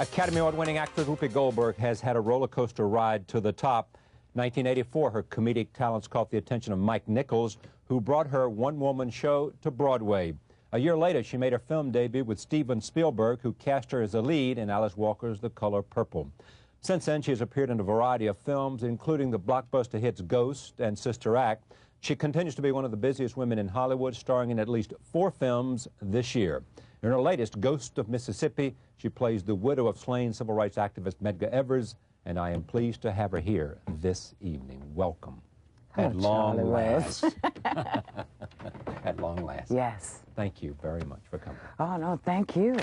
Academy Award-winning actress Whoopi Goldberg has had a roller coaster ride to the top. 1984, her comedic talents caught the attention of Mike Nichols, who brought her one-woman show to Broadway. A year later, she made her film debut with Steven Spielberg, who cast her as a lead in Alice Walker's The Color Purple. Since then, she has appeared in a variety of films, including the blockbuster hits Ghost and Sister Act. She continues to be one of the busiest women in Hollywood, starring in at least 4 films this year. In her latest, Ghost of Mississippi, she plays the widow of slain civil rights activist Medgar Evers, and I am pleased to have her here this evening. Welcome. At long last. At long last. Yes. Thank you very much for coming. Oh, no, thank you.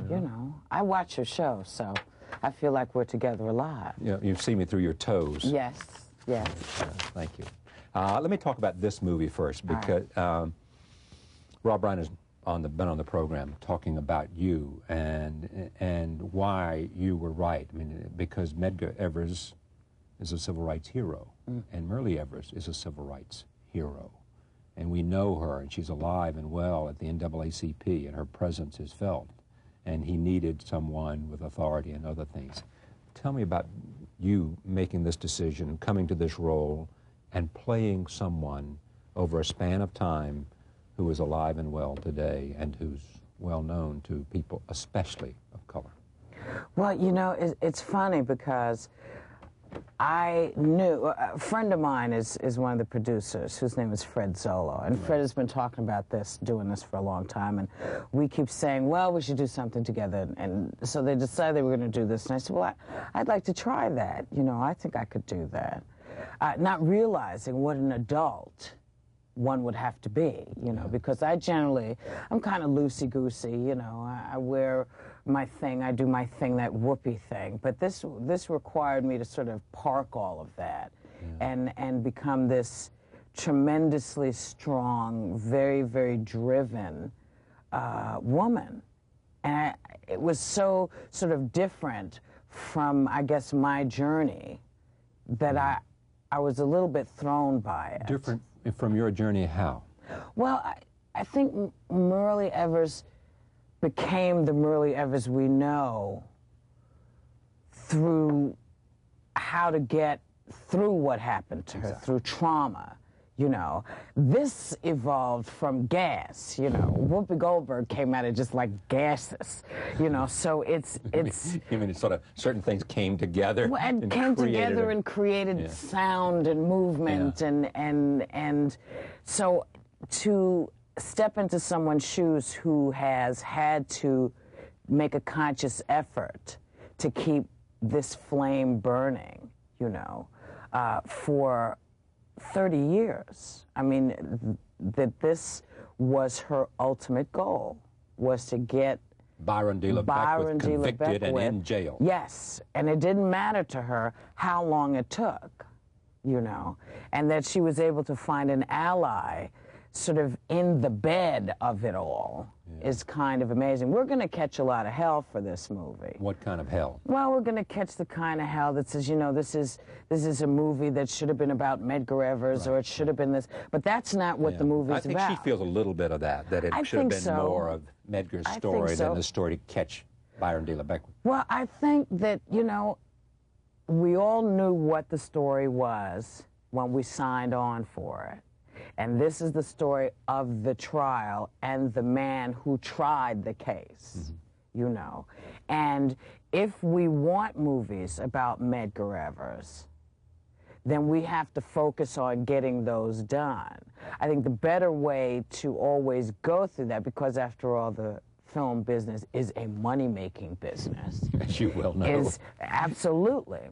You know, I watch your show, so I feel like we're together a lot. You know, you've seen me through your toes. Yes, yes. Thank you. Let me talk about this movie first, because Rob Bryan has been on the program talking about you and why you were right. I mean, because Medgar Evers is a civil rights hero, and Myrlie Evers is a civil rights hero. And we know her, and she's alive and well at the NAACP, and her presence is felt. And he needed someone with authority and other things. Tell me about you making this decision, coming to this role, and playing someone over a span of time who is alive and well today and who's well known to people, especially of color. Well, you know, it's funny because I knew, a friend of mine is one of the producers whose name is Fred Zolo, and Fred has been talking about this, doing this for a long time, and we keep saying, well, we should do something together, and so they decided they were going to do this, and I said, well, I'd like to try that, you know, I think I could do that. Not realizing what an adult one would have to be, you know, because I'm kind of loosey-goosey, you know, I wear my thing, I do my thing, that Whoopi thing, but this required me to sort of park all of that and become this tremendously strong, very, very driven woman. And it was so sort of different from, I guess, my journey that I was a little bit thrown by it. Different from your journey, how? Well, I think Myrlie Evers became the Myrlie Evers we know through how to get through what happened to her, through trauma. You know, this evolved from gas, you know. Whoopi Goldberg came at it just like gases, you know, so it's... You mean it's sort of certain things came together and came together and created sound and movement and so to step into someone's shoes who has had to make a conscious effort to keep this flame burning, you know, for 30 years. I mean, that this was her ultimate goal, was to get Byron D. LeBeckwith convicted and in jail. Yes, and it didn't matter to her how long it took, you know, and that she was able to find an ally sort of in the bed of it all is kind of amazing. We're going to catch a lot of hell for this movie. What kind of hell? Well, we're going to catch the kind of hell that says, you know, this is a movie that should have been about Medgar Evers, or it should have been this. But that's not what the movie's about. I think she feels a little bit of that it should have been more of Medgar's story than the story to catch Byron D. LeBeckwith. Well, I think that, you know, we all knew what the story was when we signed on for it. And this is the story of the trial and the man who tried the case, you know. And if we want movies about Medgar Evers, then we have to focus on getting those done. I think the better way to always go through that, because after all, the film business is a money-making business. As you well know. Is absolutely.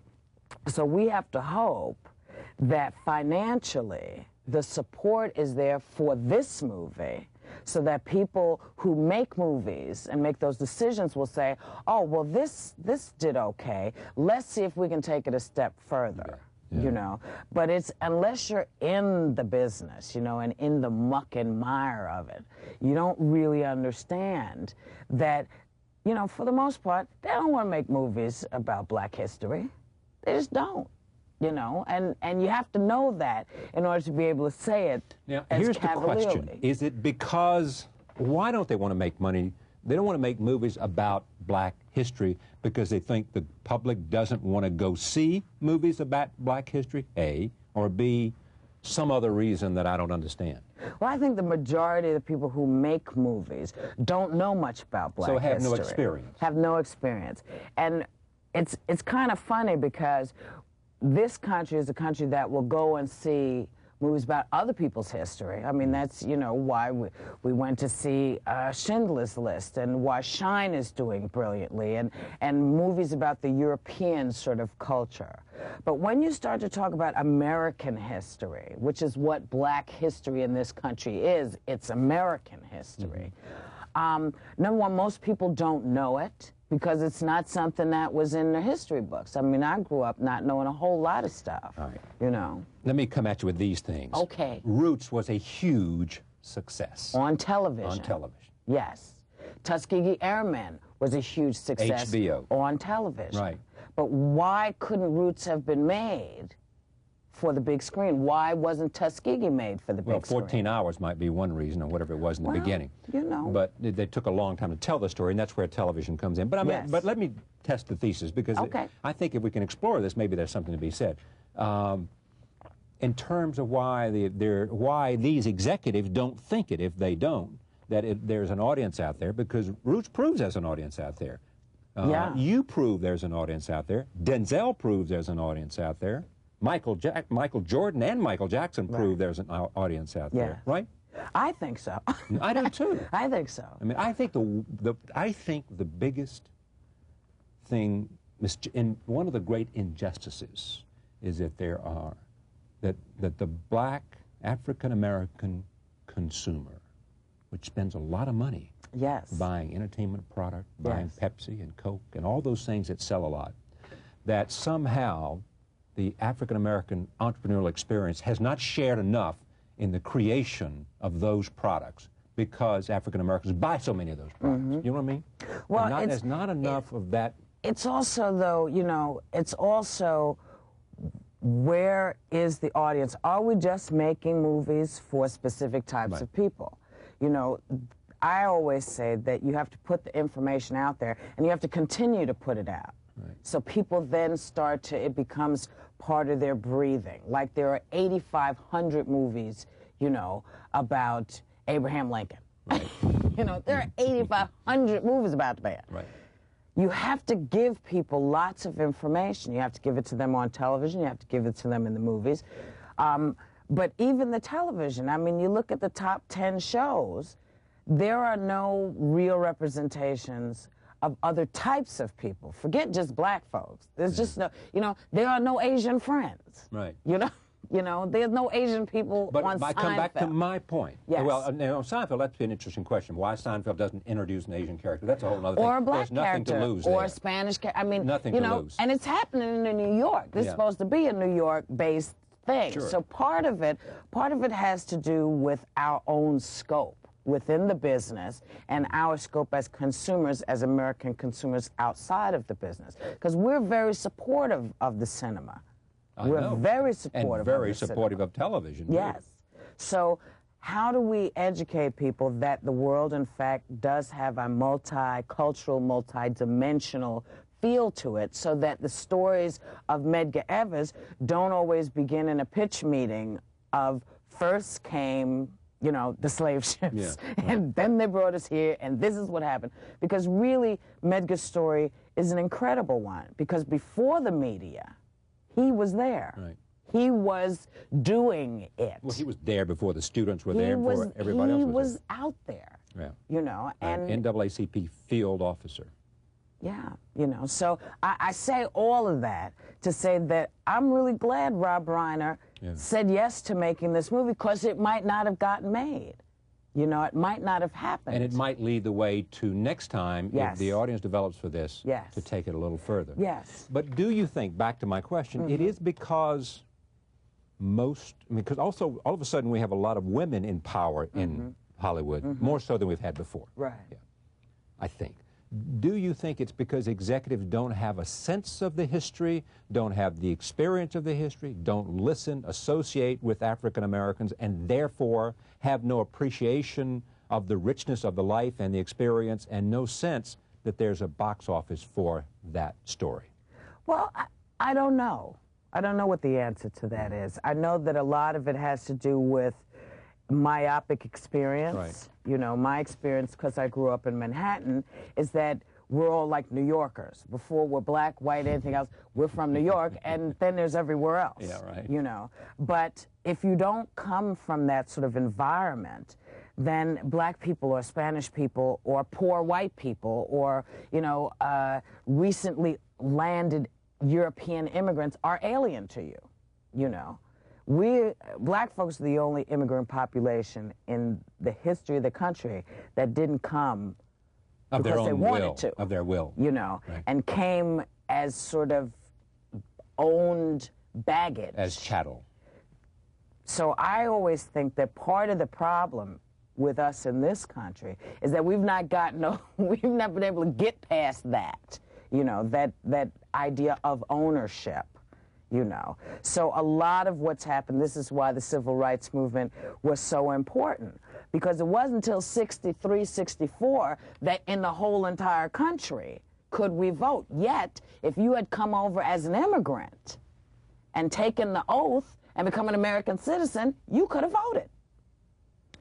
So we have to hope that financially the support is there for this movie, so that people who make movies and make those decisions will say, oh, well, this did okay. Let's see if we can take it a step further, you know. But it's, unless you're in the business, you know, and in the muck and mire of it, you don't really understand that, you know, for the most part, they don't want to make movies about Black history. They just don't. You know, and you have to know that in order to be able to say it. Now, as here's the cavalierly. question. Is it because, why don't they want to make They don't want to make movies about black history because they think the public doesn't want to go see movies about black history, A, or B, some other reason that I don't understand. Well, I think the majority of the people who make movies don't know much about black history. So have no experience. Have no experience. And it's kind of funny because this country is a country that will go and see movies about other people's history. I mean, that's, you know, why we went to see Schindler's List, and why Shine is doing brilliantly, and movies about the European sort of culture. But when you start to talk about American history, which is what black history in this country is, it's American history. Number one, most people don't know it, because it's not something that was in the history books. I mean, I grew up not knowing a whole lot of stuff, you know. Let me come at you with these things. Okay. Roots was a huge success. On television. On television. Yes. Tuskegee Airmen was a huge success. HBO. On television. Right. But why couldn't Roots have been made for the big screen? Why wasn't Tuskegee made for the big screen? Well, 14 hours might be one reason, or whatever it was in the beginning. You know. But they took a long time to tell the story, and that's where television comes in. But I mean, Yes. but let me test the thesis, because I think if we can explore this, maybe there's something to be said. In terms of why why these executives don't think it, if they don't, that there's an audience out there, because Roots proves there's an audience out there. You prove there's an audience out there. Denzel proves there's an audience out there. Michael Jordan and Michael Jackson prove there's an audience out there, right? I think so. I do too. I think so. I mean, I think the biggest thing, one of the great injustices, is that that the black African American consumer, which spends a lot of money buying entertainment product, buying Pepsi and Coke and all those things that sell a lot, that somehow the African American entrepreneurial experience has not shared enough in the creation of those products, because African Americans buy so many of those products. You know what I mean? Well, there's not enough of that. It's also, though, you know, it's also, where is the audience? Are we just making movies for specific types of people? You know, I always say that you have to put the information out there, and you have to continue to put it out. So people then start to, it becomes part of their breathing. Like there are 8,500 movies, you know, about Abraham Lincoln. You know, there are 8,500 movies about the man. You have to give people lots of information. You have to give it to them on television. You have to give it to them in the movies. But even the television, I mean, you look at the top 10 shows, there are no real representations of other types of people. Forget just black folks. There's just no, you know, there are no Asian friends. You know, there's no Asian people on Seinfeld. But I come back to my point. Well, on Seinfeld, that's an interesting question. Why Seinfeld doesn't introduce an Asian character? That's a whole other thing. Or a black There's nothing character. to lose Or there. a Spanish character. I mean, nothing you to know, lose. and it's happening in New York. This is supposed to be a New York-based thing. So part of it has to do with our own scope within the business, and our scope as consumers, as American consumers outside of the business. Because we're very supportive of the cinema. We're very supportive and very of the supportive cinema. of television. Yes. So how do we educate people that the world, in fact, does have a multicultural, multidimensional feel to it, so that the stories of Medgar Evers don't always begin in a pitch meeting of first came, you know, the slave ships, and then they brought us here, and this is what happened. Because really, Medgar's story is an incredible one, because before the media, he was there. He was doing it. Well, he was there before the students were there, before everybody else was there. He was out there, you know. And NAACP field officer. You know, so I say all of that to say that I'm really glad Rob Reiner said yes to making this movie, because it might not have gotten made. You know, it might not have happened. And it might lead the way to next time, if the audience develops for this, to take it a little further. But do you think, back to my question, it is because because also all of a sudden we have a lot of women in power in Hollywood, more so than we've had before. I think. Do you think it's because executives don't have a sense of the history, don't have the experience of the history, don't listen, associate with African Americans, and therefore have no appreciation of the richness of the life and the experience, and no sense that there's a box office for that story? Well, I don't know. I don't know what the answer to that is. I know that a lot of it has to do with myopic experience. Right. You know, my experience, because I grew up in Manhattan, is that we're all like New Yorkers. Before we're black, white, anything else, we're from New York, and then there's everywhere else. Yeah, right. You know, but if you don't come from that sort of environment, then black people or Spanish people or poor white people or, you know, recently landed European immigrants are alien to you, you know. Black folks are the only immigrant population in the history of the country that didn't come because they wanted to. Of their will. You know, right. And came as sort of owned baggage. As chattel. So I always think that part of the problem with us in this country is that we've not been able to get past that, you know, that idea of ownership, you know. So a lot of what's happened, this is why the civil rights movement was so important, because it wasn't until 63, 64 that in the whole entire country could we vote. Yet, if you had come over as an immigrant and taken the oath and become an American citizen, you could have voted.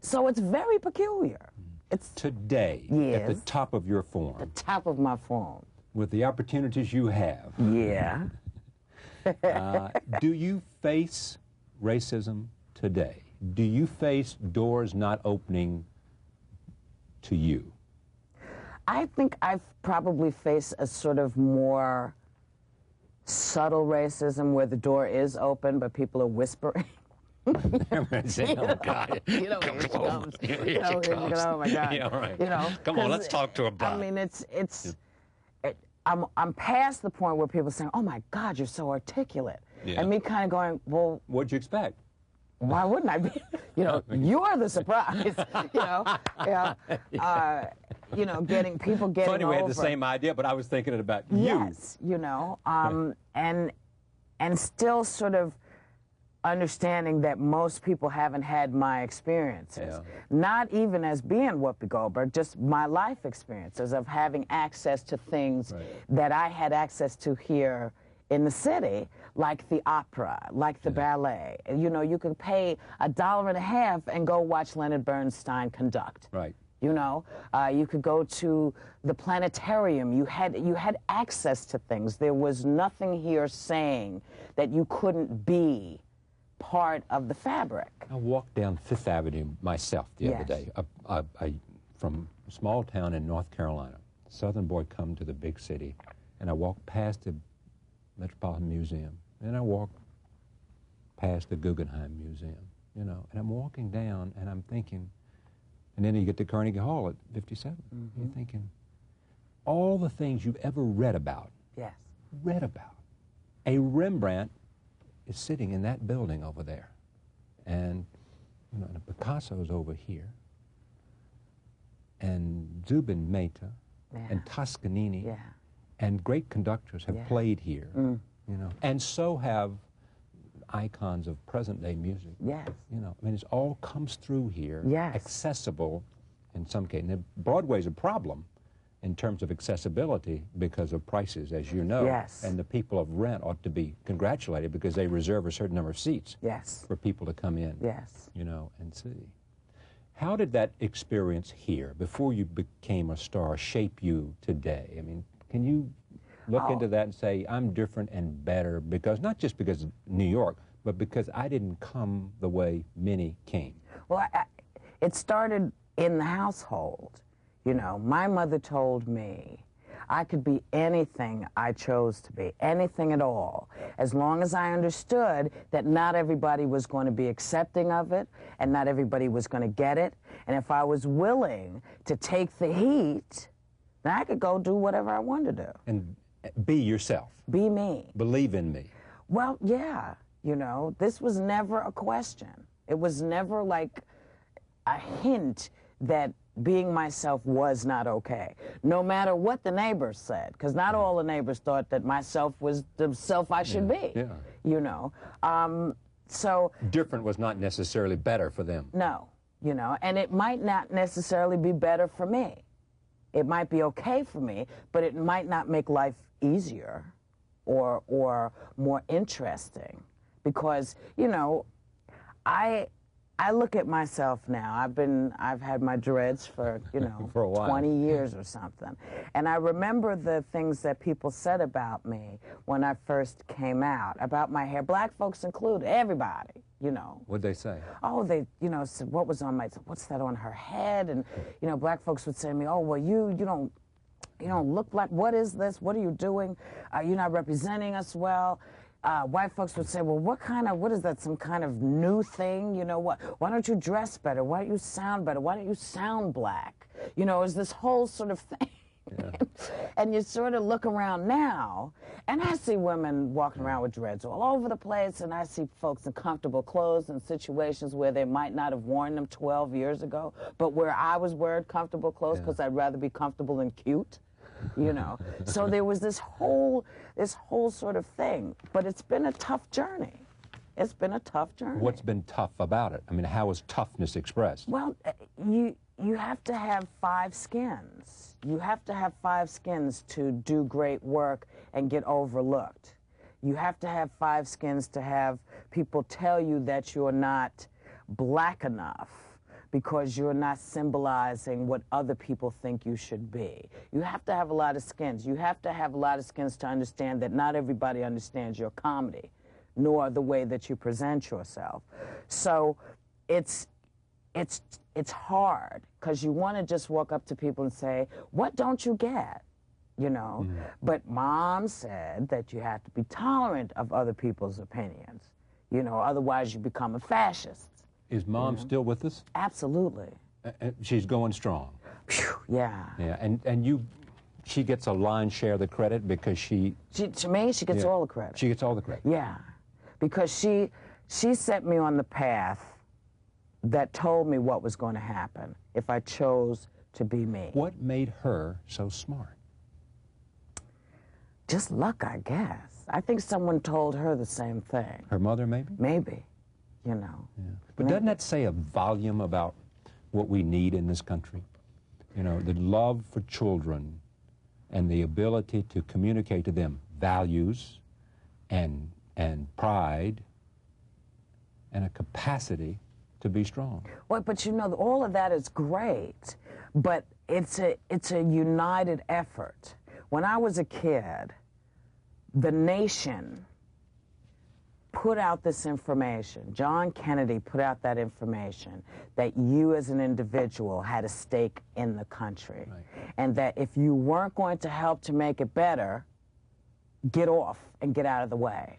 So it's very peculiar. It's today, yes, at the top of your form. The top of my form. With the opportunities you have. Yeah. Do you face racism today? Do you face doors not opening to you? I think I've probably faced a sort of more subtle racism where the door is open, but people are whispering. Oh, God. You know, here she comes. You know, oh, my God. Yeah, right. You know, come on, let's talk to her about I mean, I'm past the point where people are saying, oh, my God, you're so articulate. Yeah. And me kind of going, well... What'd you expect? Why wouldn't I be? You know, you're the surprise. You know, you know, people getting Funny, we over. had the same idea, but I was thinking it about you. Yes, you know, and still sort of understanding that most people haven't had my experiences. Yeah. Not even as being Whoopi Goldberg, just my life experiences of having access to things right. that I had access to here in the city, like the opera, like the ballet. You know, you could pay $1.50 and go watch Leonard Bernstein conduct. Right. You know, you could go to the planetarium. You had access to things. There was nothing here saying that you couldn't be part of the fabric. I walked down Fifth Avenue myself the other day, from a small town in North Carolina. Southern boy come to the big city, and I walked past the Metropolitan Museum, and I walked past the Guggenheim Museum, you know, and I'm walking down, and I'm thinking, and then you get to Carnegie Hall at 57. Mm-hmm. You're thinking, all the things you've ever read about, a Rembrandt is sitting in that building over there, and you know, and Picasso's over here, and Zubin Mehta, and Toscanini, and great conductors have played here, you know, and so have icons of present-day music. Yes. You know, I mean, it all comes through here, accessible in some cases. Now, Broadway's a problem in terms of accessibility because of prices, as you know. Yes. And the people of Rent ought to be congratulated because they reserve a certain number of seats for people to come in, you know, and see. How did that experience here, before you became a star, shape you today? I mean, can you look into that and say, I'm different and better, because not just because of New York, but because I didn't come the way many came? Well, it started in the household. You know, my mother told me I could be anything I chose to be, anything at all, as long as I understood that not everybody was going to be accepting of it and not everybody was going to get it. And if I was willing to take the heat, then I could go do whatever I wanted to do. And be yourself. Be me. Believe in me. Well, yeah, you know, this was never a question. It was never like a hint that being myself was not okay, no matter what the neighbors said, because not all the neighbors thought that myself was the self I should be, you know. So different was not necessarily better for them. No, you know, and it might not necessarily be better for me. It might be okay for me, but it might not make life easier or more interesting, because, you know, I look at myself now. I've had my dreads for, you know, for a while. 20 years or something. And I remember the things that people said about me when I first came out, about my hair, black folks included, everybody, you know. What'd they say? Oh, they, you know, said, what was on my, what's that on her head? And, you know, black folks would say to me, oh, well, you don't look like, what is this? What are you doing? You're not representing us well. White folks would say, well, what is that, some kind of new thing? You know, why don't you dress better? Why don't you sound better? Why don't you sound black? You know, is this whole sort of thing. Yeah. And you sort of look around now, and I see women walking around with dreads all over the place, and I see folks in comfortable clothes in situations where they might not have worn them 12 years ago, but where I was wearing comfortable clothes because I'd rather be comfortable than cute. You know, so there was this whole sort of thing, but it's been a tough journey. It's been a tough journey. What's been tough about it? I mean, how is toughness expressed? Well, you have to have 5 skins. You have to have 5 skins to do great work and get overlooked. You have to have 5 skins to have people tell you that you're not black enough, because you're not symbolizing what other people think you should be. You have to have a lot of skins. You have to have a lot of skins to understand that not everybody understands your comedy, nor the way that you present yourself. So it's hard, because you want to just walk up to people and say, what don't you get? You know? Mm-hmm. But Mom said that you have to be tolerant of other people's opinions. You know, otherwise you become a fascist. Is Mom still with us? Absolutely. She's going strong. Yeah. Yeah, and she gets a lion's share of the credit because to me, she gets all the credit. She gets all the credit. Yeah, because she set me on the path that told me what was going to happen if I chose to be me. What made her so smart? Just luck, I guess. I think someone told her the same thing. Her mother, maybe? Maybe. You know. Yeah. But doesn't that say a volume about what we need in this country? You know, the love for children and the ability to communicate to them values and pride and a capacity to be strong. Well, but you know, all of that is great, but it's a united effort. When I was a kid, the nation put out this information. John Kennedy put out that information that you as an individual had a stake in the country. Right. And that if you weren't going to help to make it better, get off and get out of the way.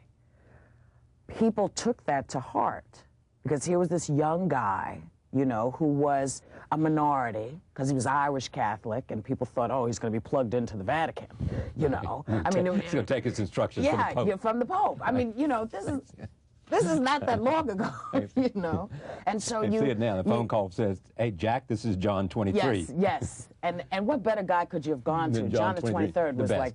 People took that to heart, because here was this young guy, you know, who was a minority, because he was Irish Catholic, and people thought, oh, he's going to be plugged into the Vatican, you know. I mean, he's going to take his instructions from the Pope. Yeah, from the Pope. I mean, you know, this is not that long ago, you know. And so you see it now. The phone call says, "Hey, Jack, this is John 23." Yes. And what better guy could you have gone to? John the 23rd was like,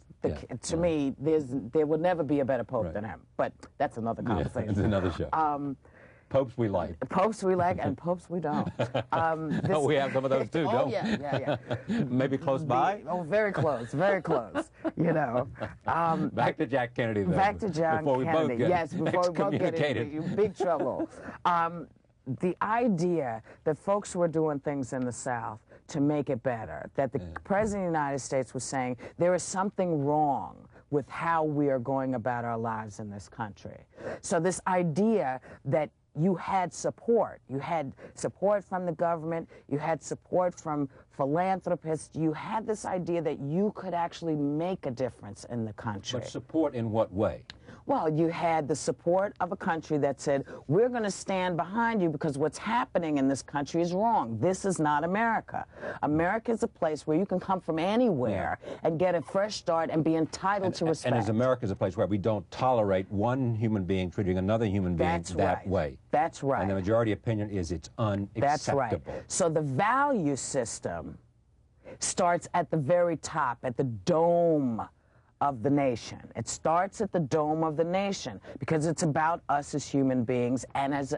to me, there would never be a better Pope than him. But that's another conversation. Yeah, it's another show. Popes we like. Popes we like, and popes we don't. We have some of those too, don't we? Yeah. Maybe close by? Very close, very close, you know. Back to Jack Kennedy, though. Back to John Kennedy. Before we both get into big trouble. The idea that folks were doing things in the South to make it better, that the President of the United States was saying there is something wrong with how we are going about our lives in this country. So this idea that you had support from the government, you had support from philanthropists, you had this idea that you could actually make a difference in the country. But support in what way? Well, you had the support of a country that said, we're going to stand behind you because what's happening in this country is wrong. This is not America. America is a place where you can come from anywhere and get a fresh start and be entitled to respect. And as America is a place where we don't tolerate one human being treating another human being that way. That's right. And the majority opinion is it's unacceptable. That's right. So the value system starts at the very top, at the dome of the nation. It starts at the dome of the nation because it's about us as human beings and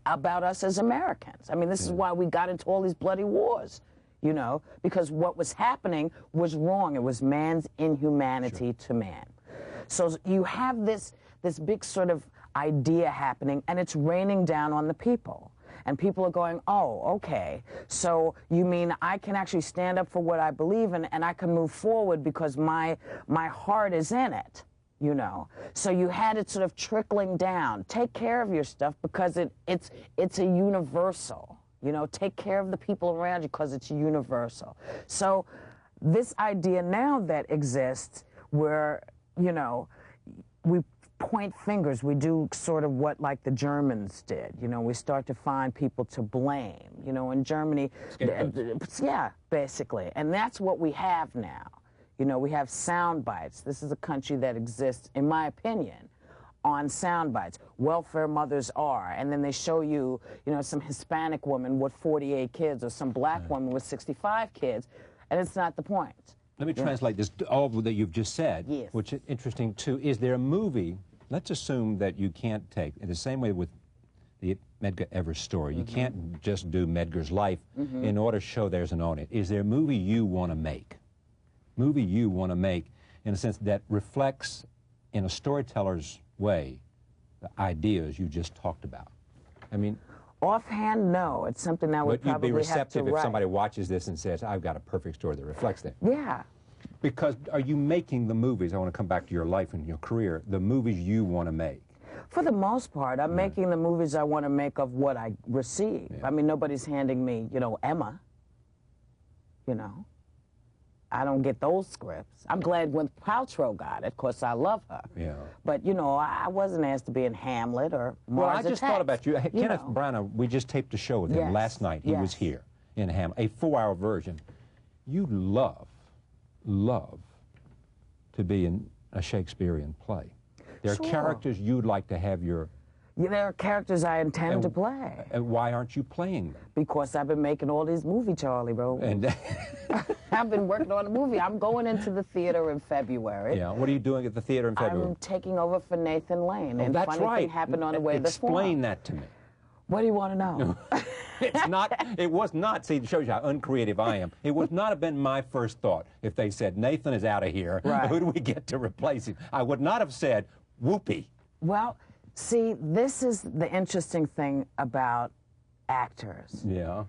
about us as Americans. I mean, this is why we got into all these bloody wars, you know, because what was happening was wrong. It was man's inhumanity to man. So you have this big sort of idea happening, and it's raining down on the people. And people are going, oh, okay, so you mean I can actually stand up for what I believe in and I can move forward because my heart is in it, you know? So you had it sort of trickling down. Take care of your stuff because it's a universal, you know? Take care of the people around you because it's universal. So this idea now that exists where, you know, we point fingers. We do sort of what like the Germans did. You know, we start to find people to blame. You know, in Germany, yeah, basically. And that's what we have now. You know, we have sound bites. This is a country that exists, in my opinion, on sound bites. Welfare mothers are. And then they show you, you know, some Hispanic woman with 48 kids or some black woman with 65 kids. And it's not the point. Let me translate this, all that you've just said, which is interesting, too. Is there a movie, let's assume that you can't take, in the same way with the Medgar Evers story, you can't just do Medgar's life in order to show there's an audience. Is there a movie you want to make? Movie you want to make, in a sense, that reflects, in a storyteller's way, the ideas you just talked about? I mean... Offhand, no. It's something that would probably have to write. But you'd be receptive if somebody watches this and says, I've got a perfect story that reflects that. Yeah. Because are you making the movies, I want to come back to your life and your career, the movies you want to make? For the most part, I'm making the movies I want to make of what I receive. Yeah. I mean, nobody's handing me, you know, Emma. You know? I don't get those scripts. I'm glad when Paltrow got it, because I love her. Yeah. But, you know, I wasn't asked to be in Hamlet or Mars Well, I just thought about you. Kenneth know. Branagh, we just taped a show with him last night. He was here in Hamlet, a 4-hour version. You love to be in a Shakespearean play. There are characters you'd like to have your... Yeah, there are characters I intend to play. And why aren't you playing them? Because I've been making all these movies, Charlie, bro. And I've been working on a movie. I'm going into the theater in February. Yeah, what are you doing at the theater in February? I'm taking over for Nathan Lane. And that's funny right. thing happened on the way to the forum. Explain that to me. What do you want to know? It was not, see, it shows you how uncreative I am. It would not have been my first thought if they said, Nathan is out of here. Right. Who do we get to replace him? I would not have said, Whoopi. Well, see, this is the interesting thing about actors. Yeah.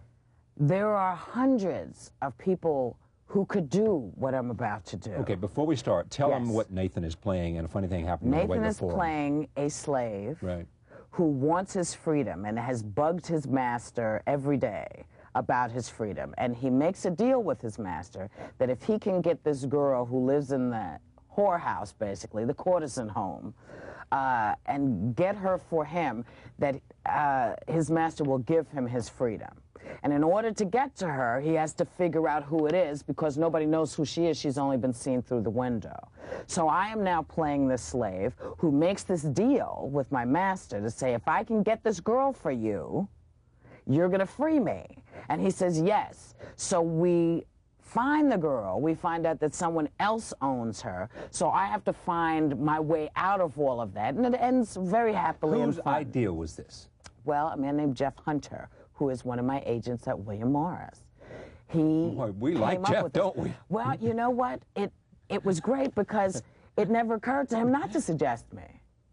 There are hundreds of people who could do what I'm about to do. Okay, before we start, tell them what Nathan is playing, and a funny thing happened on the way before. Nathan is playing a slave. Right. Who wants his freedom and has bugged his master every day about his freedom. And he makes a deal with his master that if he can get this girl who lives in the whorehouse, basically, the courtesan home, and get her for him, that his master will give him his freedom. And in order to get to her, he has to figure out who it is because nobody knows who she is. She's only been seen through the window. So I am now playing this slave who makes this deal with my master to say, if I can get this girl for you, you're going to free me. And he says, yes. So we find the girl. We find out that someone else owns her. So I have to find my way out of all of that. And it ends very happily and fun. Whose idea was this? Well, a man named Jeff Hunter, who is one of my agents at William Morris. We like Jeff, don't we? Well, you know what? It was great because it never occurred to him not to suggest me.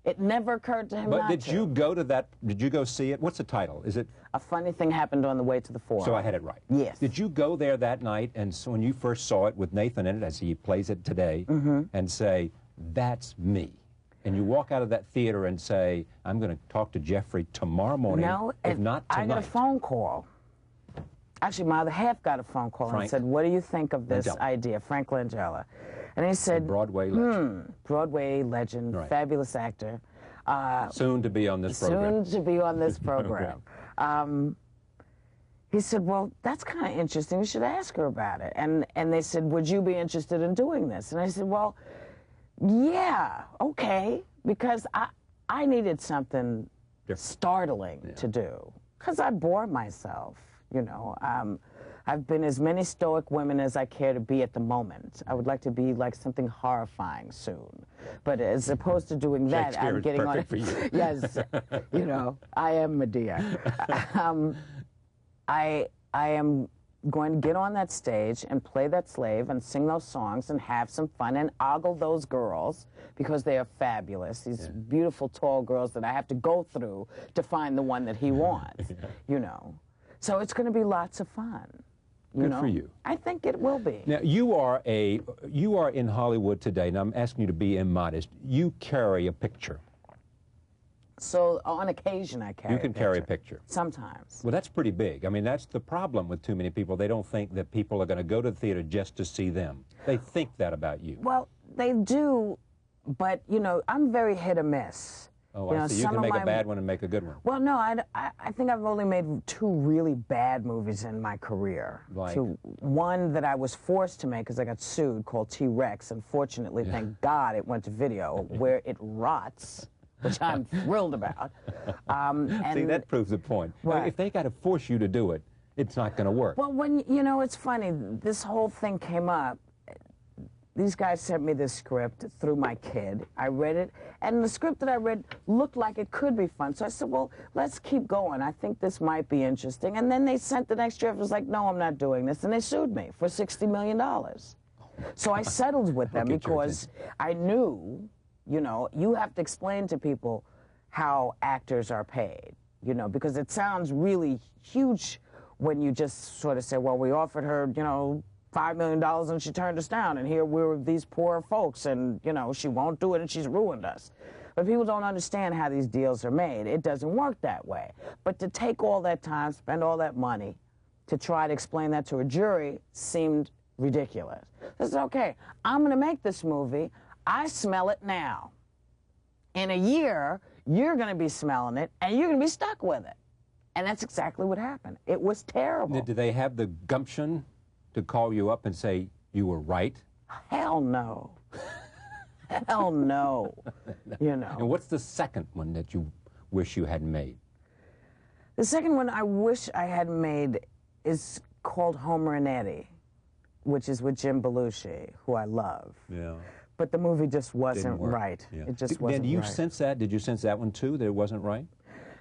It never occurred to him not to. But did you go to that, did you go see it? What's the title? Is it? A Funny Thing Happened on the Way to the Forum. So I had it right. Yes. Did you go there that night, and so when you first saw it with Nathan in it, as he plays it today, and say, that's me? And you walk out of that theater and say, I'm going to talk to Jeffrey tomorrow morning, no, if not tonight. I got a phone call. Actually, my other half got a phone call and said, what do you think of this idea, Frank Langella? And he said, Broadway legend. Broadway legend, fabulous actor. Soon to be on this program. Soon to be on this program. He said, well, that's kind of interesting. You should ask her about it. And they said, would you be interested in doing this? And I said, well, yeah, okay, because I needed something startling to do, because I bore myself, you know. I've been as many stoic women as I care to be at the moment. I would like to be like something horrifying soon. But as opposed to doing that, I'm getting on it. For you. Yes, you know, I am Medea. I am going to get on that stage and play that slave and sing those songs and have some fun and ogle those girls because they are fabulous. These beautiful, tall girls that I have to go through to find the one that he wants, you know. So it's going to be lots of fun. Good for you. I think it will be. Now, you are in Hollywood today, and I'm asking you to be immodest. You carry a picture. So on occasion I carry a picture. You can carry a picture. Sometimes. Well, that's pretty big. I mean, that's the problem with too many people. They don't think that people are going to go to the theater just to see them. They think that about you. Well, they do, but, you know, I'm very hit or miss. Oh, I see. You can make a bad one and make a good one. Well, no, I think I've only made 2 really bad movies in my career. Like? So one that I was forced to make because I got sued, called T-Rex. Unfortunately, thank God it went to video, where it rots, which I'm thrilled about. See, that proves the point. Right. If they got to force you to do it, it's not going to work. Well, when, you know, it's funny, this whole thing came up. These guys sent me this script through my kid. I read it, and the script that I read looked like it could be fun. So I said, well, let's keep going. I think this might be interesting. And then they sent the next draft. It was like, no, I'm not doing this. And they sued me for $60 million. So I settled with them because I knew, you know, you have to explain to people how actors are paid, you know, because it sounds really huge when you just sort of say, well, we offered her, you know, $5 million and she turned us down, and here we're these poor folks, and, you know, she won't do it and she's ruined us. But people don't understand how these deals are made. It doesn't work that way. But to take all that time, spend all that money to try to explain that to a jury seemed ridiculous. I said, okay, I'm going to make this movie. I smell it now. In a year, you're going to be smelling it, and you're going to be stuck with it. And that's exactly what happened. It was terrible. Did they have the gumption to call you up and say you were right? Hell no. Hell no. You know. And what's the second one that you wish you hadn't made? The second one I wish I had made is called Homer and Eddie, which is with Jim Belushi, who I love. Yeah. But the movie just wasn't right. Yeah. It just wasn't Did you right. sense that? Did you sense that one too, that it wasn't right?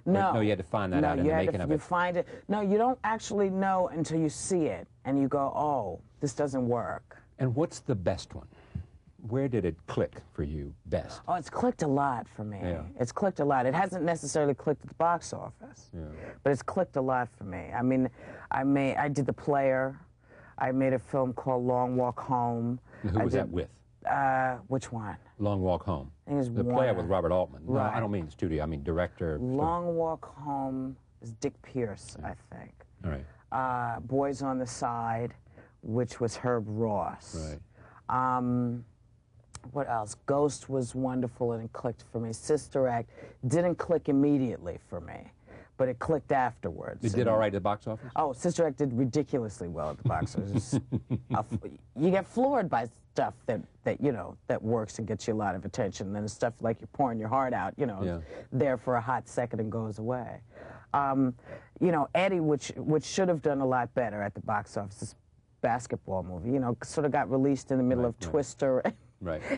No. Or, no, you had to find that out in the making of it. You find it. No, you don't actually know until you see it, and you go, oh, this doesn't work. And what's the best one? Where did it click for you best? Oh, it's clicked a lot for me. Yeah. It's clicked a lot. It hasn't necessarily clicked at the box office, but it's clicked a lot for me. I mean, I did The Player. I made a film called Long Walk Home. And who was that with? Which one? Long Walk Home. I think it was The Player with Robert Altman. Right. No, I don't mean studio. I mean director. Long Walk Home is Dick Pierce, I think. All right. Boys on the Side, which was Herb Ross. Right. What else? Ghost was wonderful and it clicked for me. Sister Act didn't click immediately for me, but it clicked afterwards. It did all right at the box office? Oh, Sister Act did ridiculously well at the box office. You get floored by stuff that you know, that works and gets you a lot of attention. And then stuff like you're pouring your heart out, you know, there for a hot second and goes away. You know, Eddie, which should have done a lot better at the box office, this basketball movie, you know, sort of got released in the middle of Twister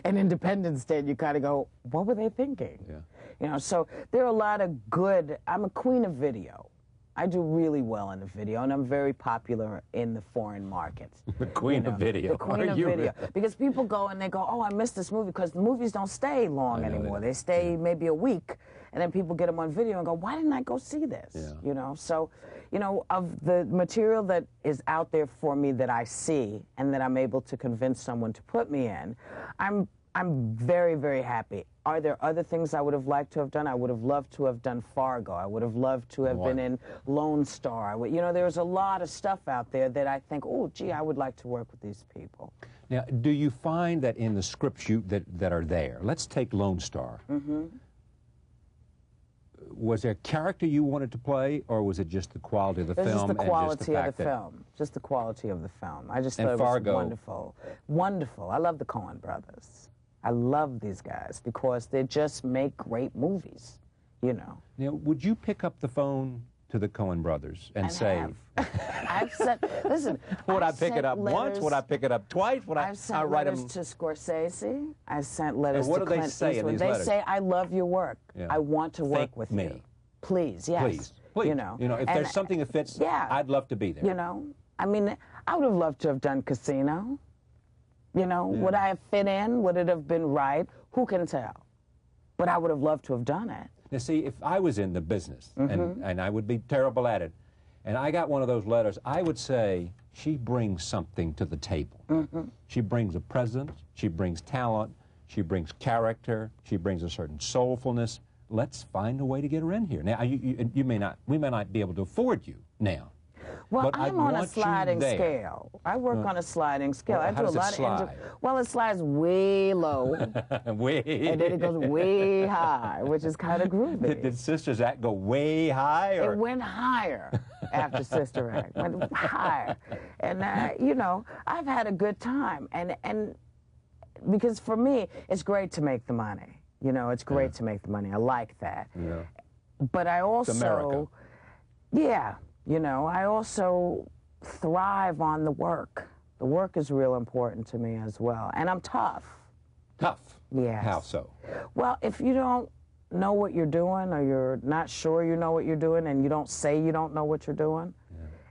and Independence Day, and you kind of go, what were they thinking? Yeah. You know, so there are a lot of good, I'm a queen of video. I do really well in the video, and I'm very popular in the foreign markets. The queen of video. The queen of video. Because people go and they go, oh, I missed this movie, because the movies don't stay long anymore. They stay maybe a week, and then people get them on video and go, why didn't I go see this? Yeah. You know, so, you know, of the material that is out there for me that I see and that I'm able to convince someone to put me in, I'm very, very happy. Are there other things I would have liked to have done? I would have loved to have done Fargo. I would have loved to have been in Lone Star. You know, there's a lot of stuff out there that I think, oh, gee, I would like to work with these people. Now, do you find that in the scripts that are there, let's take Lone Star. Was there a character you wanted to play, or was it just the quality of the film? Just the quality and of the film. Just the quality of the film. I just thought it was Fargo. wonderful. Wonderful. I love the Coen brothers. I love these guys because they just make great movies, you know. Now, would you pick up the phone to the Coen brothers and say, I've sent, listen, would I pick it up once? Would I pick it up twice? Would I've sent write letters them to Scorsese. I've sent letters what to do they Clint say in Eastwood. these They letters? say, I love your work. Yeah. I want to work Thank with me. you. Please, yes. Please, please. You know, if there's something that fits, yeah, I'd love to be there. You know, I mean, I would have loved to have done Casino. You know, Yeah. would I have fit in? Would it have been right? Who can tell? But I would have loved to have done it. Now, see, if I was in the business, and I would be terrible at it, and I got one of those letters, I would say, she brings something to the table. She brings a presence, she brings talent, she brings character, she brings a certain soulfulness. Let's find a way to get her in here. Now, we may not be able to afford you now. Well, but I'm on a sliding scale. I work on a sliding scale. Well, I do a lot of well, it slides way low, and then it goes way high, which is kind of groovy. Did Sisters Act go way high? Or? It went higher after Sister Act. Went higher, and you know, I've had a good time, and because for me, it's great to make the money. You know, it's great to make the money. I like that. Yeah. But I also, it's America. Yeah. You know, I also thrive on the work. The work is real important to me as well. And I'm tough. Tough? Yes. How so? Well, if you don't know what you're doing, or you're not sure you know what you're doing, and you don't say you don't know what you're doing,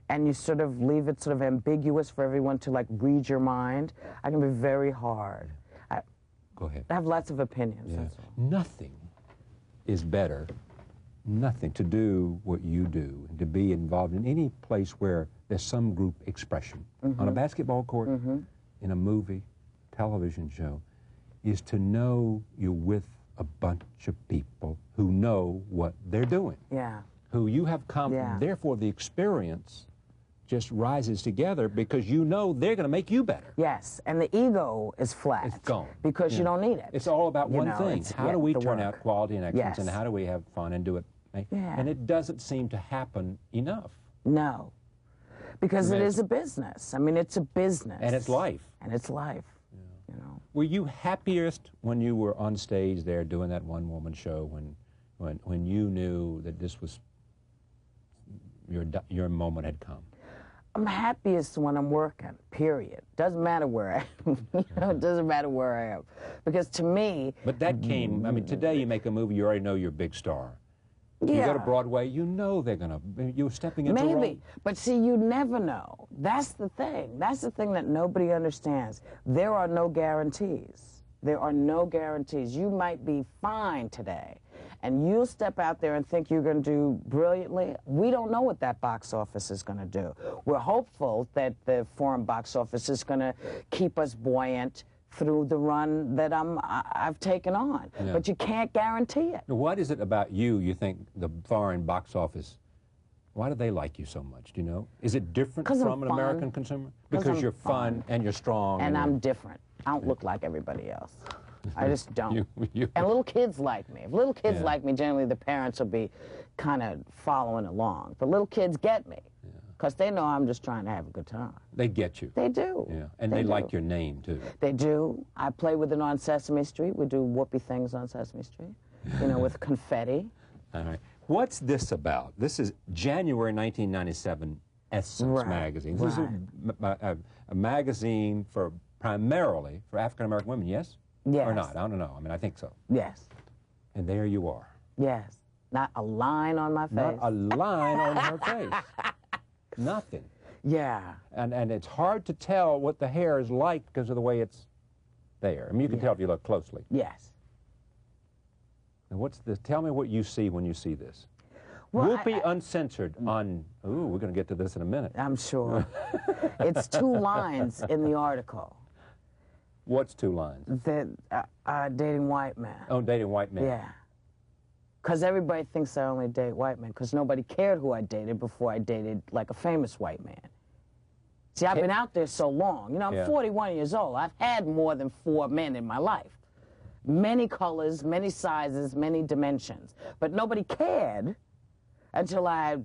and you sort of leave it sort of ambiguous for everyone to, like, read your mind, I can be very hard. Go ahead. I have lots of opinions. Yeah. That's all. Nothing is better, nothing to do what you do, and to be involved in any place where there's some group expression. On a basketball court, in a movie, television show, is to know you're with a bunch of people who know what they're doing. Yeah. Who you have confidence. Therefore, the experience just rises together because you know they're going to make you better. Yes, and the ego is flat. It's gone. Because you don't need it. It's all about one thing. How do we turn work. out quality and excellence, Yes. and how do we have fun and do it? And it doesn't seem to happen enough. No, because it is a business. I mean, it's a business. And it's life. And it's life, you know. Were you happiest when you were on stage there doing that one-woman show, when you knew that this was, your moment had come? I'm happiest when I'm working, period. Doesn't matter where I am. You know, it doesn't matter where I am. Because to me... But that came, I mean, today you make a movie, you already know you're a big star. Yeah. You go to Broadway, you know they're going to, you're stepping into a role. But see, you never know. That's the thing. That's the thing that nobody understands. There are no guarantees. There are no guarantees. You might be fine today, and you'll step out there and think you're going to do brilliantly. We don't know what that box office is going to do. We're hopeful that the foreign box office is going to keep us buoyant through the run that I've taken on. Yeah. But you can't guarantee it. What is it about you think the foreign box office, why do they like you so much, do you know? Is it different from an American consumer? Because you're fun and you're strong. And I'm different. I don't look like everybody else. I just don't. And little kids like me. If little kids like me, generally the parents will be kind of following along. But little kids get me. Because they know I'm just trying to have a good time. They get you. They do. Yeah, and they like your name, too. They do. I play with it on Sesame Street. We do Whoopi things on Sesame Street, you know, with confetti. All right. What's this about? This is January 1997 Essence magazine. This is a magazine primarily for African-American women, yes? Yes. Or not? I don't know. I mean, I think so. Yes. And there you are. Yes. Not a line on my face. Not a line on her face. Nothing. Yeah. And it's hard to tell what the hair is like because of the way it's there. I mean, you can tell if you look closely. Yes. Now, what's this? Tell me what you see when you see this. Well, Whoopi Uncensored on... Ooh, we're going to get to this in a minute. I'm sure. It's 2 lines in the article. What's 2 lines? Dating white men. Oh, dating white men. Yeah. Because everybody thinks I only date white men, because nobody cared who I dated before I dated, like, a famous white man. See, I've been out there so long. You know, I'm 41 years old. I've had more than 4 men in my life. Many colors, many sizes, many dimensions. But nobody cared until I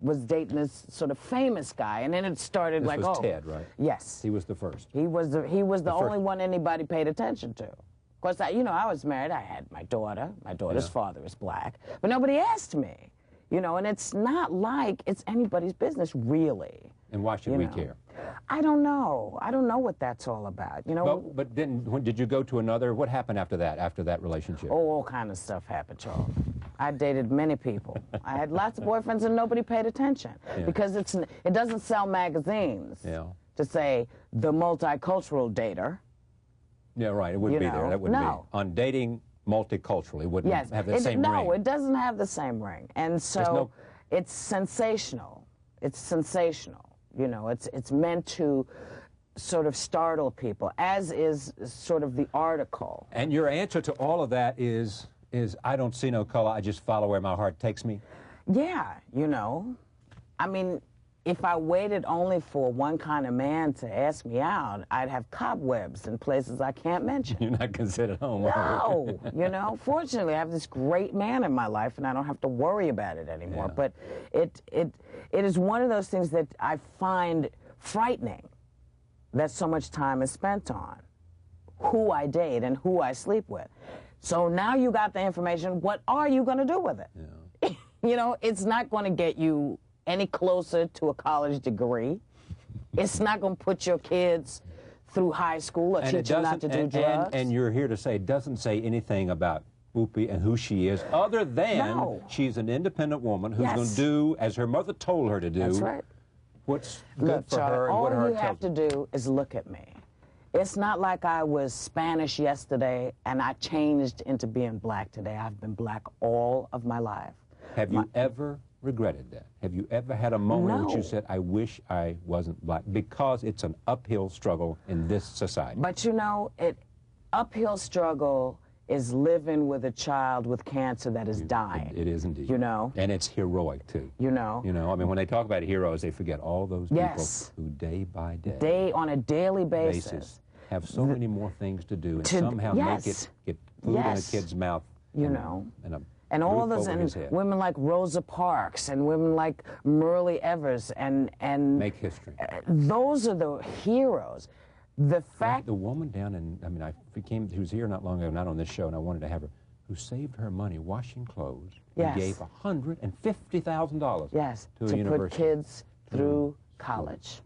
was dating this sort of famous guy, and then it started this like, was Ted, right? Yes. He was the first. He was the only one anybody paid attention to. Of course, you know, I was married. I had my daughter. My daughter's father is black. But nobody asked me. You know, and it's not like it's anybody's business, really. And why should we care? I don't know. I don't know what that's all about, you know. But then, when did you go to another? What happened after that relationship? Oh, all kind of stuff happened, Charles. I dated many people. I had lots of boyfriends and nobody paid attention. Because it doesn't sell magazines to say the multicultural dater. Yeah, right. It wouldn't be there. That wouldn't be. On dating multiculturally, it wouldn't have the same ring. No, it doesn't have the same ring. And so it's sensational. It's sensational. You know, it's meant to sort of startle people, as is sort of the article. And your answer to all of that is I don't see no color, I just follow where my heart takes me? Yeah, you know. I mean, if I waited only for one kind of man to ask me out, I'd have cobwebs in places I can't mention. You're not considered home. No, you know. Fortunately, I have this great man in my life, and I don't have to worry about it anymore. But it is one of those things that I find frightening, that so much time is spent on who I date and who I sleep with. So now you got the information. What are you going to do with it? Yeah. You know, it's not going to get you any closer to a college degree. It's not going to put your kids through high school or teach them not to do drugs. And you're here to say it doesn't say anything about Whoopi and who she is, other than she's an independent woman who's going to do as her mother told her to do. That's right. What's good for her and what her all you have to do is look at me. It's not like I was Spanish yesterday and I changed into being black today. I've been black all of my life. Have you ever regretted that? Have you ever had a moment in which you said, I wish I wasn't black? Because it's an uphill struggle in this society. But you know, uphill struggle is living with a child with cancer that is dying. It is indeed. You know? And it's heroic, too. You know? You know, I mean, when they talk about heroes, they forget all those people who day by day, on a daily basis, have so many more things to do and somehow make it get food in a kid's mouth. You know? And all those, and women like Rosa Parks and women like Myrlie Evers and make history. Those are the heroes. The fact the woman down in, I mean, she was here not long ago, not on this show, and I wanted to have her, who saved her money washing clothes and gave $150,000 to a university. Put kids through college.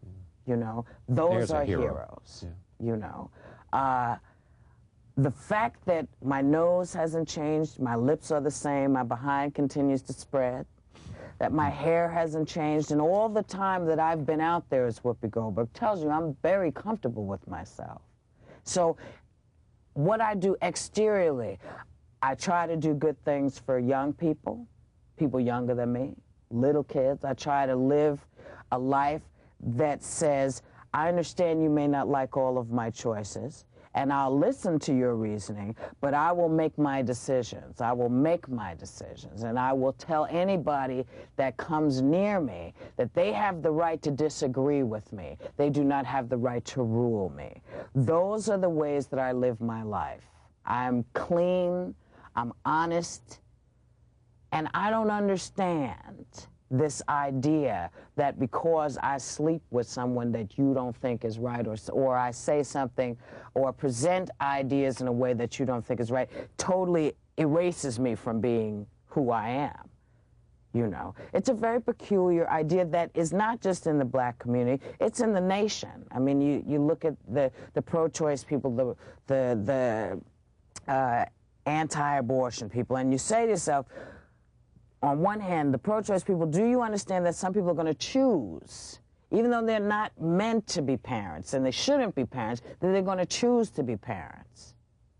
You know, those are heroes. You know. The fact that my nose hasn't changed, my lips are the same, my behind continues to spread, that my hair hasn't changed, and all the time that I've been out there as Whoopi Goldberg tells you I'm very comfortable with myself. So what I do exteriorly, I try to do good things for young people, people younger than me, little kids. I try to live a life that says, I understand you may not like all of my choices, and I'll listen to your reasoning, but I will make my decisions. I will make my decisions, and I will tell anybody that comes near me that they have the right to disagree with me. They do not have the right to rule me. Those are the ways that I live my life. I'm clean, I'm honest, and I don't understand this idea that because I sleep with someone that you don't think is right, or I say something or present ideas in a way that you don't think is right, totally erases me from being who I am. You know, it's a very peculiar idea that is not just in the black community, it's in the nation. I mean, you look at the pro-choice people, the anti-abortion people, and you say to yourself, on one hand, the pro-choice people, do you understand that some people are going to choose, even though they're not meant to be parents and they shouldn't be parents, that they're going to choose to be parents?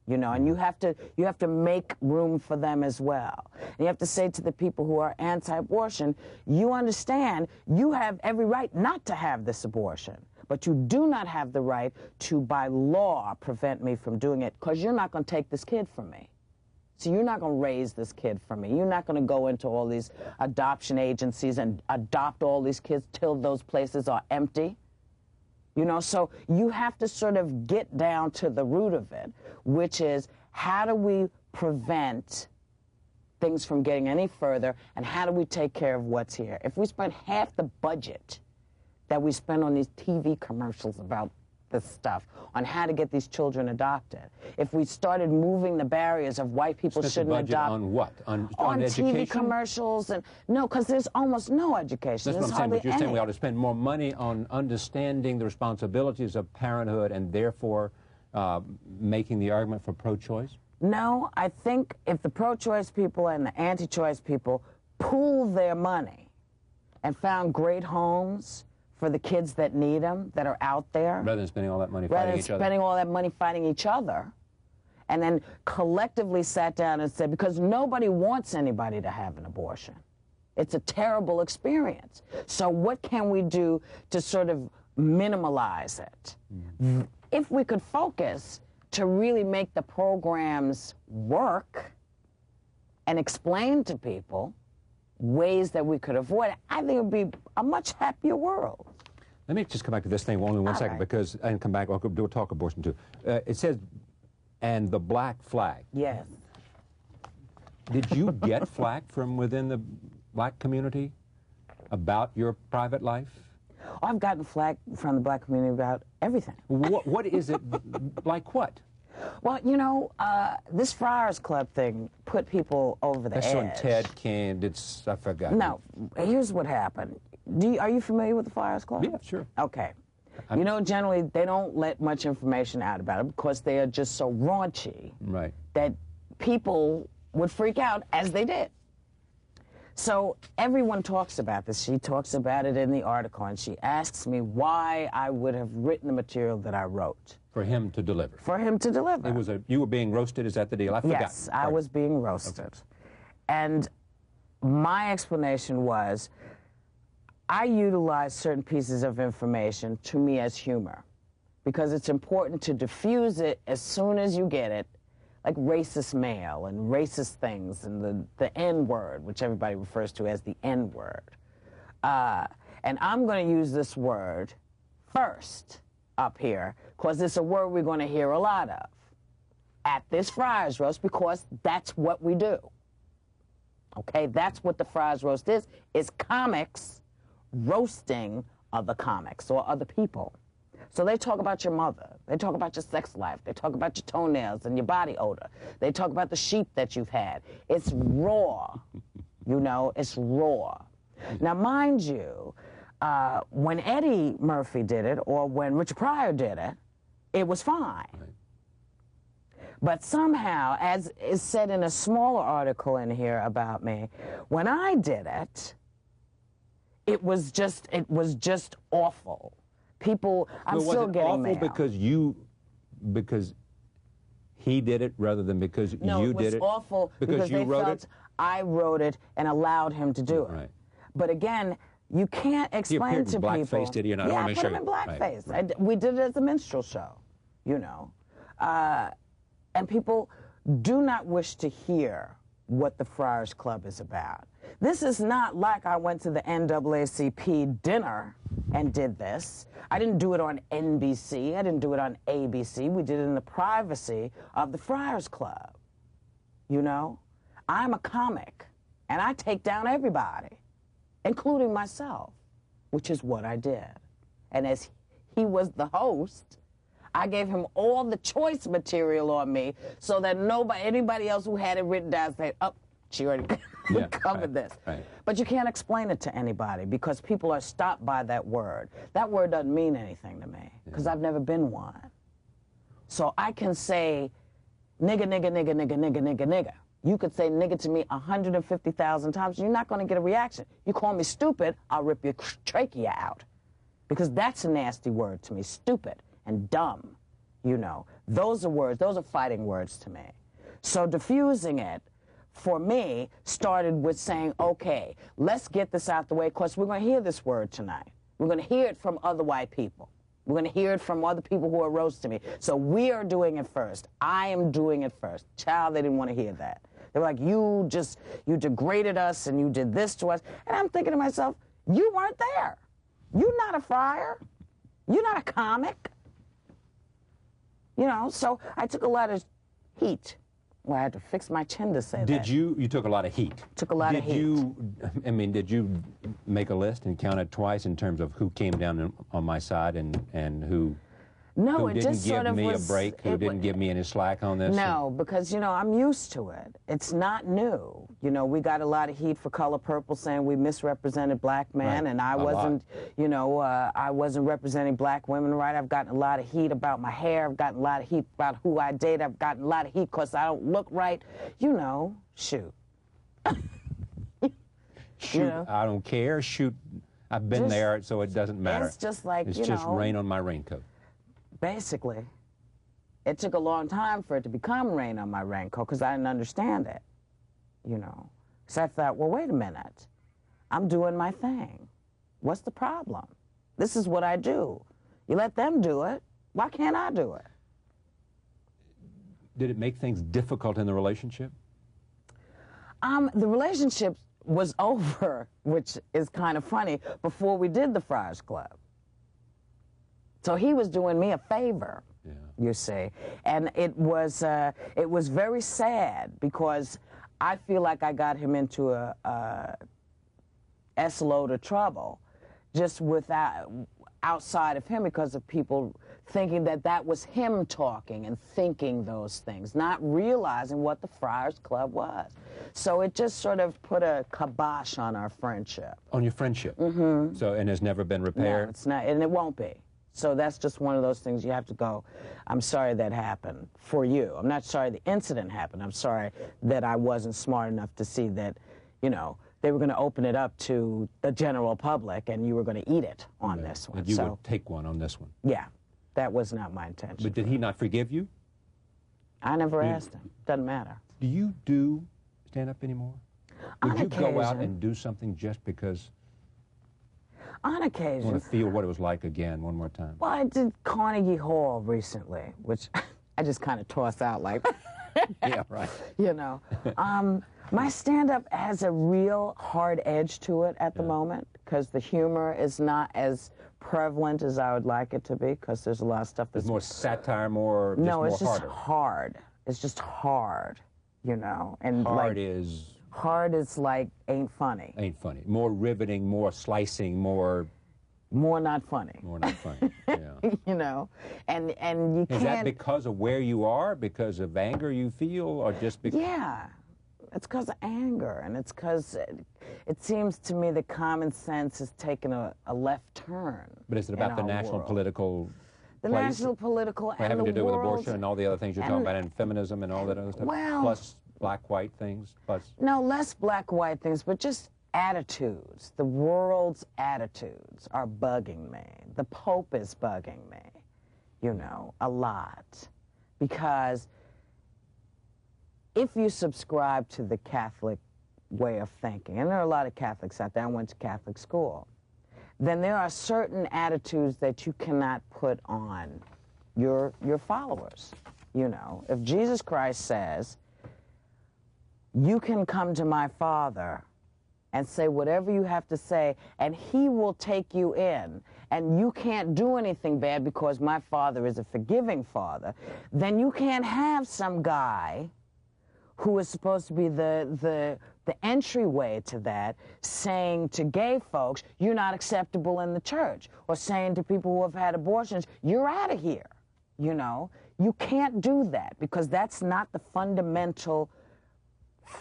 You know, and you have to make room for them as well. And you have to say to the people who are anti-abortion, you understand you have every right not to have this abortion, but you do not have the right to, by law, prevent me from doing it, because you're not going to take this kid from me. So you're not going to raise this kid for me. You're not going to go into all these adoption agencies and adopt all these kids till those places are empty. You know, so you have to sort of get down to the root of it, which is how do we prevent things from getting any further, and how do we take care of what's here? If we spend half the budget that we spend on these TV commercials about this stuff on how to get these children adopted. If we started moving the barriers of white people shouldn't adopt. On what? On education? TV commercials and no, because there's almost no education. That's what I'm saying. But you're saying we ought to spend more money on understanding the responsibilities of parenthood and therefore making the argument for pro-choice? No, I think if the pro-choice people and the anti-choice people pooled their money and found great homes for the kids that need them, that are out there. Rather than spending all that money fighting each other. Rather than spending all that money fighting each other. And then collectively sat down and said, because nobody wants anybody to have an abortion. It's a terrible experience. So what can we do to sort of minimalize it? Mm-hmm. If we could focus to really make the programs work and explain to people ways that we could avoid it, I think it would be a much happier world. Let me just come back to this thing only one second, because, and come back, I'll do a talk abortion too. It says, and the black flag. Yes. Did you get flack from within the black community about your private life? Oh, I've gotten flack from the black community about everything. What is it, like what? Well, you know, this Friars Club thing put people over the edge. That's on Ted Candid, I forgot. No, here's what happened. Are you familiar with the Friars Club? Yeah, sure. Okay. You know, generally, they don't let much information out about it because they are just so raunchy. Right. That people would freak out, as they did. So everyone talks about this. She talks about it in the article, and she asks me why I would have written the material that I wrote. For him to deliver. For him to deliver. It was you were being roasted, is that the deal? I forgot. Yes, I was being roasted. Okay. And my explanation was, I utilize certain pieces of information, to me, as humor, because it's important to diffuse it as soon as you get it, like racist mail and racist things and the N-word, which everybody refers to as the N-word. And I'm going to use this word first up here, because it's a word we're going to hear a lot of at this Friars Roast, because that's what we do. Okay, that's what the Friars Roast is comics roasting other comics or other people. So they talk about your mother, they talk about your sex life, they talk about your toenails and your body odor, they talk about the sheep that you've had. It's raw, you know, it's raw. Now, mind you, when Eddie Murphy did it, or when Richard Pryor did it, it was fine. Right. But somehow, as is said in a smaller article in here about me, when I did it, it was just awful. People, I'm still getting mail. Was it awful because he did it rather than because you did it? No, it was awful because they felt I wrote it and allowed him to do it. Right. But again, you can't explain to people. Blackface, did he? And I put him in blackface. Right. We did it as a minstrel show, you know. And people do not wish to hear what the Friars Club is about. This is not like I went to the NAACP dinner and did this. I didn't do it on NBC. I didn't do it on ABC. We did it in the privacy of the Friars Club. You know? I'm a comic, and I take down everybody, including myself, which is what I did. And as he was the host, I gave him all the choice material on me so that anybody else who had it written down said, oh, she already covered this. Right. But you can't explain it to anybody because people are stopped by that word. That word doesn't mean anything to me because I've never been one. So I can say nigga, nigga, nigga, nigga, nigga, nigga, nigga. You could say nigga to me 150,000 times. You're not going to get a reaction. You call me stupid, I'll rip your trachea out. Because that's a nasty word to me, stupid and dumb, you know. Those are words, those are fighting words to me. So diffusing it, for me, started with saying, okay, let's get this out the way, because we're going to hear this word tonight. We're going to hear it from other white people. We're going to hear it from other people who are roasting me. So we are doing it first. I am doing it first. Child, they didn't want to hear that. They were like, you degraded us and you did this to us. And I'm thinking to myself, you weren't there. You're not a friar. You're not a comic. You know, so I took a lot of heat. Well, I had to fix my chin to say that. You took a lot of heat. Took a lot of heat. Did you make a list and count it twice in terms of who came down on my side and who? No, who it didn't just give sort of me was, a break, who didn't give me any slack on this? No, because, you know, I'm used to it. It's not new. You know, we got a lot of heat for Color Purple saying we misrepresented black men, Right. and I wasn't, you know, I wasn't representing black women right. I've gotten a lot of heat about my hair. I've gotten a lot of heat about who I date. I've gotten a lot of heat because I don't look right. You know, shoot. Shoot, You know? I don't care. Shoot, I've been there, so it doesn't matter. It's just like, it's you just know, rain on my raincoat. basically. It took a long time for it to become rain on my raincoat because I didn't understand it, you know. So I thought, well, wait a minute. I'm doing my thing. What's the problem? This is what I do. You let them do it. Why can't I do it? Did it make things difficult in the relationship? The relationship was over, which is kind of funny, before we did the Friars Club. So he was doing me a favor. Yeah. You see, and it was very sad because I feel like I got him into a S-load of trouble just outside of him because of people thinking that that was him talking and thinking those things, not realizing what the Friars Club was. So it just sort of put a kibosh on our friendship. On your friendship? Mm-hmm. So, and has never been repaired? No, it's not, and it won't be. So that's just one of those things you have to go, I'm sorry that happened for you. I'm not sorry the incident happened. I'm sorry that I wasn't smart enough to see that, you know, they were going to open it up to the general public and you were going to eat it on this one. That you would take one on this one? Yeah, that was not my intention. But did he not forgive you? I never asked him. Doesn't matter. Do you do stand-up anymore? On Would you go out occasion. and do something just because On you occasion. want to feel what it was like again one more time? Well, I did Carnegie Hall recently, which I just kind of toss out like, Yeah, right. you know. My stand-up has a real hard edge to it at the moment because the humor is not as prevalent as I would like it to be because there's a lot of stuff that's... There's more satire, more just No, more it's just harder. hard. It's just hard, you know. And Hard like, is... hard is like ain't funny. Ain't funny. More riveting, more slicing, more Not funny. not funny. Yeah. You know, and you can't... Is that because of where you are, because of anger you feel, or just because... Yeah, it's because of anger, and it's because it seems to me that common sense has taken a left turn. But is it about in the our national world. political The place? national political and having the to do with world's- abortion and all the other things you're talking about, and feminism and all that other stuff? Well- Plus black-white things, plus... No, less black-white things, but just attitudes. The world's attitudes are bugging me. The Pope is bugging me, you know, a lot. Because if you subscribe to the Catholic way of thinking, and there are a lot of Catholics out there, I went to Catholic school, then there are certain attitudes that you cannot put on your followers. You know, if Jesus Christ says, you can come to my Father and say whatever you have to say, and he will take you in, and you can't do anything bad because my Father is a forgiving Father, then you can't have some guy who is supposed to be the entryway to that, saying to gay folks, you're not acceptable in the church, or saying to people who have had abortions, you're out of here. You know, you can't do that because that's not the fundamental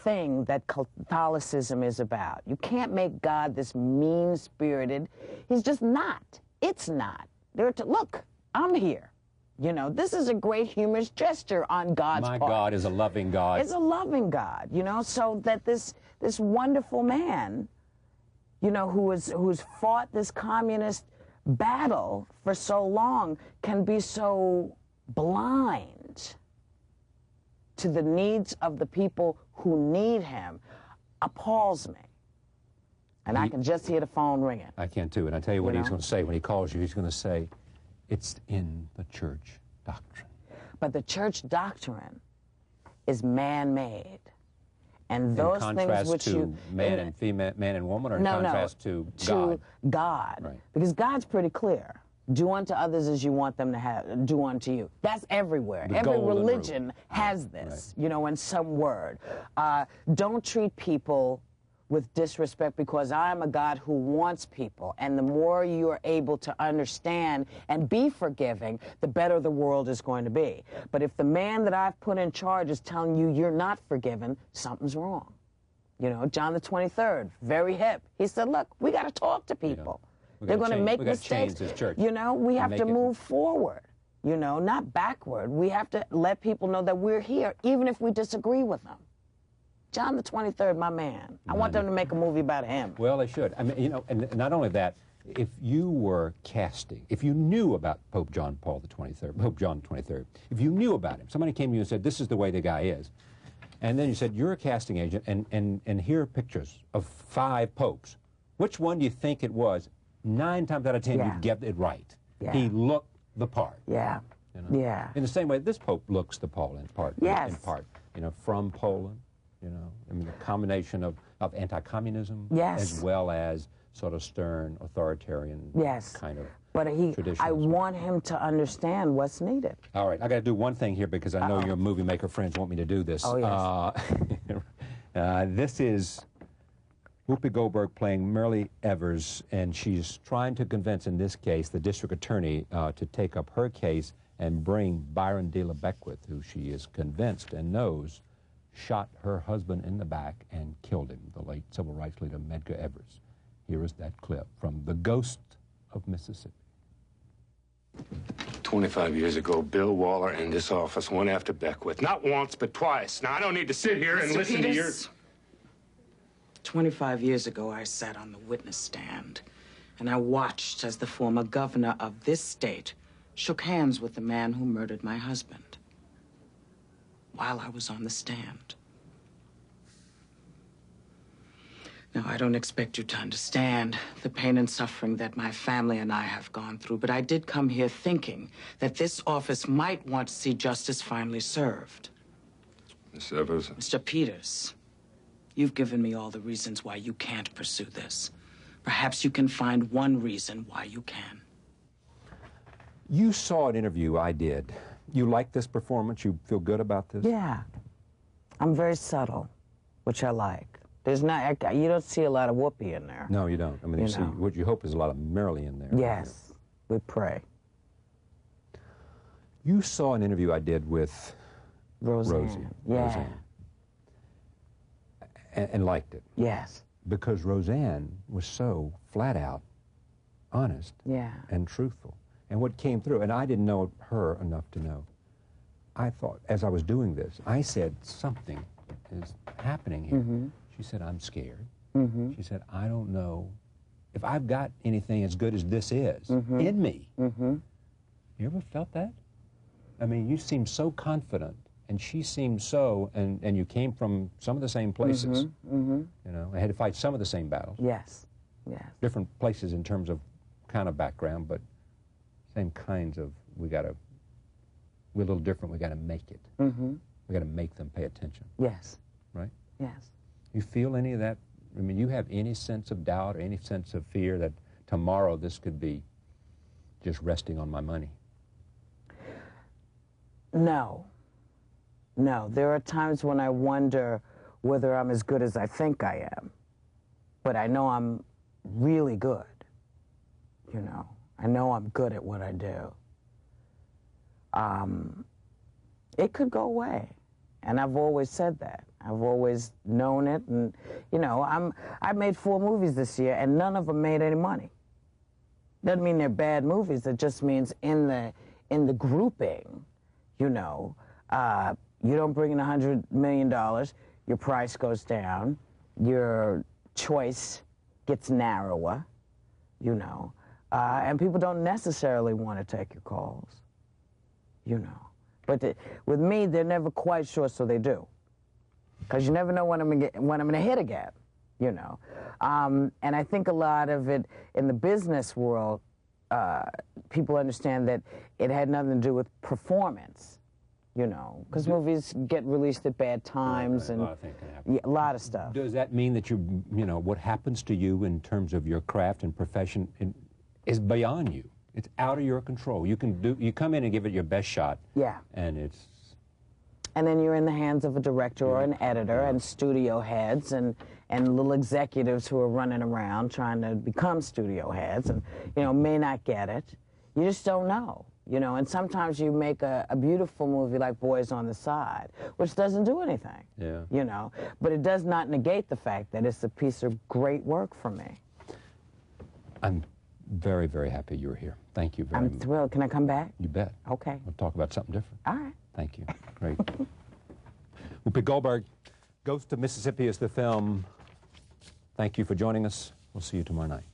thing that Catholicism is about. You can't make God this mean-spirited. He's just not. It's not. Look, I'm here. You know, this is a great humorous gesture on God's part. My God is a loving God. It's a loving God, you know, so that this wonderful man, you know, who's fought this communist battle for so long can be so blind to the needs of the people who need him appalls me. And I can just hear the phone ringing. I can too, and I tell you what You he's know? going to say when he calls you. He's going to say, it's in the church doctrine. But the church doctrine is man-made. And those in things contrast which to you... man and female, man and woman, or in contrast to God? God. Right. Because God's pretty clear. Do unto others as you want them to do unto you. That's everywhere. The Every golden religion rule. has this, Right. you know, in some word. Don't treat people with disrespect because I'm a God who wants people. And the more you're able to understand and be forgiving, the better the world is going to be. But if the man that I've put in charge is telling you you're not forgiven, something's wrong. You know, John the 23rd, very hip. He said, look, we got to talk to people. They're going to make mistakes. You know, we have to move forward, you know, not backward. We have to let people know that we're here, even if we disagree with them. John the 23rd, my man. I want them to make a movie about him. Well, they should. I mean, you know, and not only that, if you were casting, if you knew about Pope John XXIII, if you knew about him, somebody came to you and said, this is the way the guy is, and then you said, you're a casting agent, and here are pictures of 5 popes. Which one do you think it was? 9 times out of 10, you'd get it right. Yeah. He looked the part. Yeah. You know? Yeah. In the same way, this pope looks the part in part. Yes. In part, you know, from Poland. You know, I mean, the combination of anti-communism as well as sort of stern, authoritarian kind of traditions. I want him to understand what's needed. All right, I got to do one thing here because I know your movie maker friends want me to do this. Oh, yes. This is Whoopi Goldberg playing Myrlie Evers, and she's trying to convince, in this case, the district attorney to take up her case and bring Byron de la Beckwith, who she is convinced and knows shot her husband in the back and killed him, the late civil rights leader Medgar Evers. Here is that clip from The Ghost of Mississippi. 25 years ago, Bill Waller in this office went after Beckwith. Not once, but twice. Now, I don't need to sit here and listen to your... 25 years ago, I sat on the witness stand, and I watched as the former governor of this state shook hands with the man who murdered my husband while I was on the stand. Now, I don't expect you to understand the pain and suffering that my family and I have gone through, but I did come here thinking that this office might want to see justice finally served. Miss Evers? Mr. Peters, you've given me all the reasons why you can't pursue this. Perhaps you can find one reason why you can. You saw an interview I did. You like this performance? You feel good about this? Yeah. I'm very subtle, which I like. There's not, you don't see a lot of Whoopi in there. No, you don't. I mean, you see, what you hope is a lot of Myrlie in there. Yes, we pray. You saw an interview I did with Rosie. Yeah. Roseanne. And liked it. Yes. Because Roseanne was so flat out honest and truthful. And what came through, and I didn't know her enough to know, I thought, as I was doing this, I said, something is happening here. She said, I'm scared. She said, I don't know if I've got anything as good as this is in me. You ever felt that? I mean, you seem so confident, and she seemed so, and you came from some of the same places. You know, I had to fight some of the same battles. Yes, yes. Different places in terms of kind of background, but same kinds of, we're a little different, we got to make it. We got to make them pay attention. Yes. Right? Yes. You feel any of that? I mean, you have any sense of doubt or any sense of fear that tomorrow this could be just resting on my money? No. No. There are times when I wonder whether I'm as good as I think I am. But I know I'm really good. You know, I know I'm good at what I do. It could go away. And I've always said that. I've always known it. And, you know, I made 4 movies this year, and none of them made any money. Doesn't mean they're bad movies. It just means in the grouping, you know, you don't bring in $100 million, your price goes down, your choice gets narrower, you know, and people don't necessarily want to take your calls, you know. But with me, they're never quite sure, so they do. Because you never know when I'm going to hit again, you know. And I think a lot of it in the business world, people understand that it had nothing to do with performance, you know. Because movies get released at bad times, and a lot of things can happen. Yeah, a lot of stuff. Does that mean that you know, what happens to you in terms of your craft and profession is beyond you? It's out of your control. You come in and give it your best shot. Yeah. And it's... And then you're in the hands of a director or an editor and studio heads, and and little executives who are running around trying to become studio heads and, you know, may not get it. You just don't know, you know, and sometimes you make a beautiful movie like Boys on the Side, which doesn't do anything, you know, but it does not negate the fact that it's a piece of great work for me. I'm very, very happy you were here. Thank you very much. I'm thrilled. Can I come back? You bet. Okay. We'll talk about something different. All right. Thank you. Great. Whoopi Goldberg, Ghost of Mississippi is the film. Thank you for joining us. We'll see you tomorrow night.